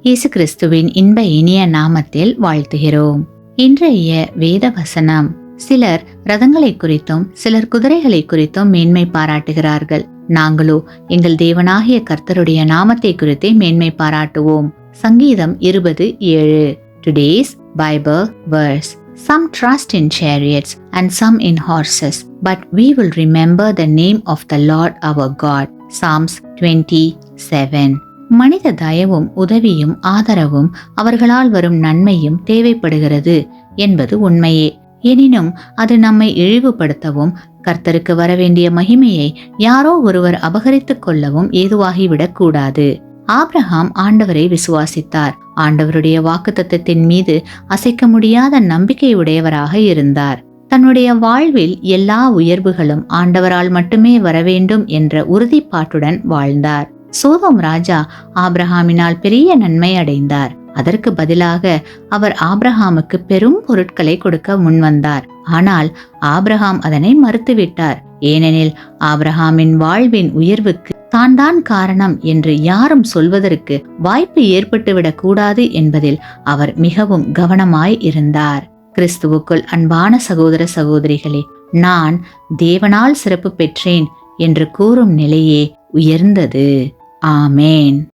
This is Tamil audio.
இயேசு கிறிஸ்துவின் இன்ப இனிய நாமத்தில் வாழ்த்துகிறோம். இன்றைய வேத வசனம்: சிலர் ரதங்களை குறித்தும் சிலர் குதிரைகளை குறித்தும் மேன்மை பாராட்டுகிறார்கள். நாங்களோ எங்கள் தேவனாகிய கர்த்தருடைய நாமத்தை குறித்தே மேன்மை பாராட்டுவோம். சங்கீதம் 20:7. Today's Bible verse: Some trust in chariots and some in horses, but we will remember the name of the Lord our God. Psalms 20:7. மனித தயவும் உதவியும் ஆதரவும் அவர்களால் வரும் நன்மையும் தேவைப்படுகிறது என்பது உண்மையே. எனினும் அது நம்மை இழிவுபடுத்தவும் கர்த்தருக்கு வரவேண்டிய மகிமையை யாரோ ஒருவர் அபகரித்துக் கொள்ளவும் ஏதுவாகிவிடக் கூடாது. ஆபிரகாம் ஆண்டவரை விசுவாசித்தார். ஆண்டவருடைய வாக்குத்தத்தத்தின் மீது அசைக்க முடியாத நம்பிக்கையுடையவராக இருந்தார். தன்னுடைய வாழ்வில் எல்லா உயர்வுகளும் ஆண்டவரால் மட்டுமே வரவேண்டும் என்ற உறுதிப்பாட்டுடன் வாழ்ந்தார். சோதோம் ராஜா ஆபிரகாமினால் பெரிய நன்மை அடைந்தார். அதற்கு பதிலாக அவர் ஆபிரகாமுக்கு பெரும் பொருட்களை கொடுக்க முன்வந்தார். ஆனால் ஆபிரகாம் அதனை மறுத்துவிட்டார். ஏனெனில் ஆபிரகாமின் வாழ்வின் உயர்வுக்கு தான் காரணம் என்று யாரும் சொல்வதற்கு வாய்ப்பு ஏற்பட்டுவிடக் கூடாது என்பதில் அவர் மிகவும் கவனமாய் இருந்தார். கிறிஸ்துவுக்குள் அன்பான சகோதர சகோதரிகளே, நான் தேவனால் சிறப்பு பெற்றேன் என்று கூறும் நிலையே உயர்ந்தது. ஆமேன்.